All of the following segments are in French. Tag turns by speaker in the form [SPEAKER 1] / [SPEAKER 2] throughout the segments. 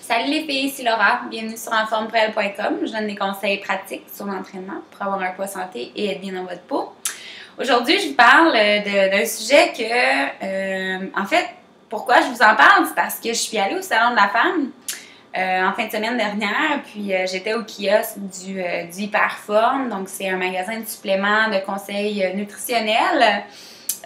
[SPEAKER 1] Salut les filles, c'est Laura. Bienvenue sur enformepourelle.com. Je donne des conseils pratiques sur l'entraînement pour avoir un poids santé et être bien dans votre peau. Aujourd'hui, je vous parle d'un sujet que, en fait, pourquoi je vous en parle, c'est parce que je suis allée au Salon de la Femme en fin de semaine dernière, puis j'étais au kiosque du Hyperform, donc c'est un magasin de suppléments, de conseils nutritionnels,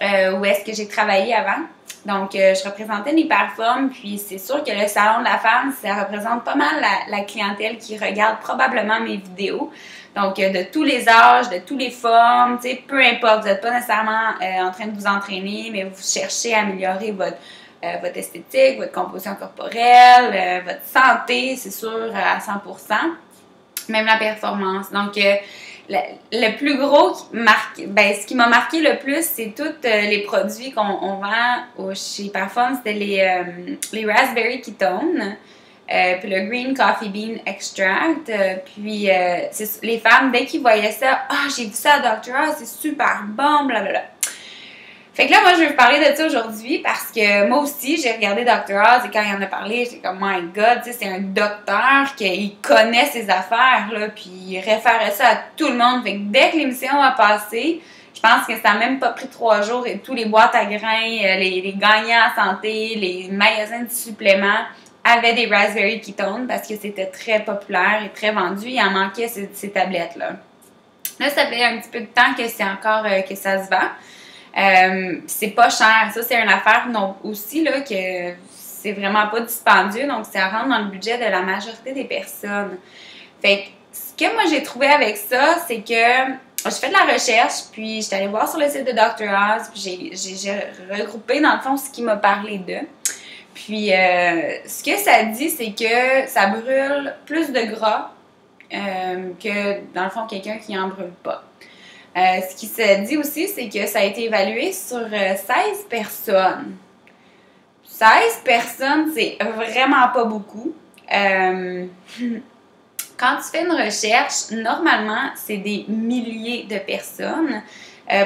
[SPEAKER 1] où est-ce que j'ai travaillé avant. Donc, je représentais l'Hyperform, puis c'est sûr que le Salon de la Femme, ça représente pas mal la clientèle qui regarde probablement mes vidéos. Donc, de tous les âges, de toutes les formes, tu sais, peu importe, vous n'êtes pas nécessairement en train de vous entraîner, mais vous cherchez à améliorer votre esthétique, votre composition corporelle, votre santé, c'est sûr, à 100%, même la performance. Donc, le plus gros ce qui m'a marqué le plus, c'est tous les produits qu'on vend chez Hyperform. C'était les Raspberry Ketone, puis le Green Coffee Bean Extract. Puis les femmes, dès qu'ils voyaient ça, « Ah, j'ai vu ça à Dr. Oz, c'est super bon, blablabla. » Fait que là, moi, je vais vous parler de ça aujourd'hui parce que moi aussi, j'ai regardé Dr. Oz et quand il en a parlé, j'étais comme, my God, tu sais, c'est un docteur qui connaît ses affaires, là, puis il référait ça à tout le monde. Fait que dès que l'émission a passé, je pense que ça n'a même pas pris 3 jours et tous les boîtes à grains, les gagnants en santé, les magasins de suppléments avaient des Raspberry Ketone parce que c'était très populaire et très vendu. Il en manquait ces tablettes-là. Là, ça fait un petit peu de temps que c'est encore que ça se vend. C'est pas cher. Ça, c'est une affaire aussi là, que c'est vraiment pas dispendieux, donc ça rentre dans le budget de la majorité des personnes. Fait que ce que moi j'ai trouvé avec ça, c'est que j'ai fait de la recherche, puis j'étais allée voir sur le site de Dr. Oz, puis j'ai regroupé dans le fond ce qui m'a parlé d'eux. Puis ce que ça dit, c'est que ça brûle plus de gras que dans le fond quelqu'un qui en brûle pas. Ce qui se dit aussi, c'est que ça a été évalué sur 16 personnes. 16 personnes, c'est vraiment pas beaucoup. Quand tu fais une recherche, normalement, c'est des milliers de personnes.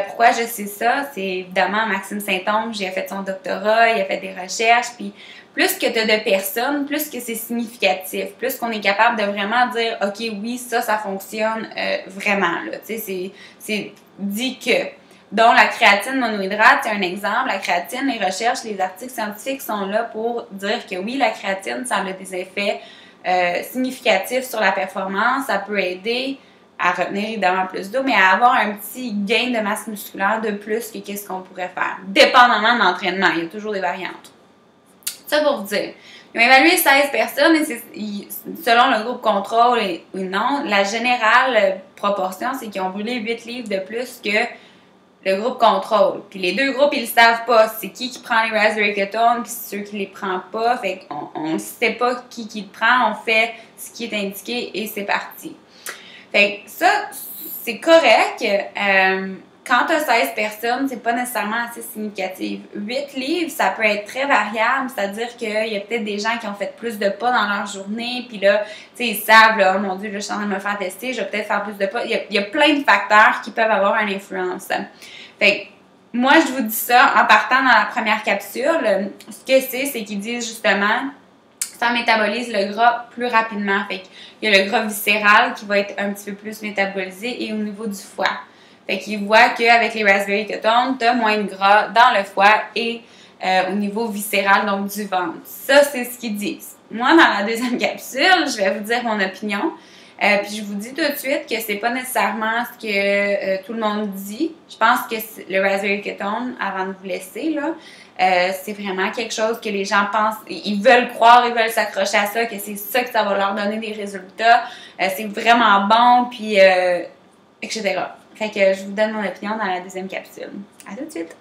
[SPEAKER 1] Pourquoi je sais ça? C'est évidemment Maxime Saint-Onge, il a fait son doctorat, il a fait des recherches, puis plus que tu as de personnes, plus que c'est significatif, plus qu'on est capable de vraiment dire « Ok, oui, ça fonctionne vraiment. » Tu sais, c'est dit que. Donc, la créatine monohydrate, c'est un exemple. La créatine, les recherches, les articles scientifiques sont là pour dire que oui, la créatine, ça a des effets significatifs sur la performance. Ça peut aider à retenir évidemment plus d'eau, mais à avoir un petit gain de masse musculaire de plus que qu'est-ce qu'on pourrait faire, dépendamment de l'entraînement. Il y a toujours des variantes. Ça pour vous dire. Ils ont évalué 16 personnes et selon le groupe contrôle et non, la générale proportion, c'est qu'ils ont brûlé 8 livres de plus que le groupe contrôle. Puis les deux groupes, ils le savent pas. C'est qui prend les Raspberry Ketone, puis ceux qui les prend pas. Fait qu'on ne sait pas qui le prend. On fait ce qui est indiqué et c'est parti. Fait que ça, c'est correct. Quand tu as 16 personnes, c'est pas nécessairement assez significatif. 8 livres, ça peut être très variable, c'est-à-dire qu'il y a peut-être des gens qui ont fait plus de pas dans leur journée, puis là, tu sais, ils savent, là, oh mon Dieu, là, je suis en train de me faire tester, je vais peut-être faire plus de pas. Il y a plein de facteurs qui peuvent avoir une influence. Fait que, moi, je vous dis ça en partant dans la première capsule. Ce que c'est qu'ils disent justement, ça métabolise le gras plus rapidement. Fait qu'il y a le gras viscéral qui va être un petit peu plus métabolisé et au niveau du foie. Fait qu'ils voient qu'avec les Raspberry Ketone, tu as moins de gras dans le foie et au niveau viscéral, donc du ventre. Ça, c'est ce qu'ils disent. Moi, dans la deuxième capsule, je vais vous dire mon opinion. Puis je vous dis tout de suite que c'est pas nécessairement ce que tout le monde dit. Je pense que le Raspberry Ketone, avant de vous laisser, là, c'est vraiment quelque chose que les gens pensent, ils veulent croire, ils veulent s'accrocher à ça, que c'est ça que ça va leur donner des résultats. C'est vraiment bon, puis etc. Fait que je vous donne mon opinion dans la deuxième capsule. À tout de suite!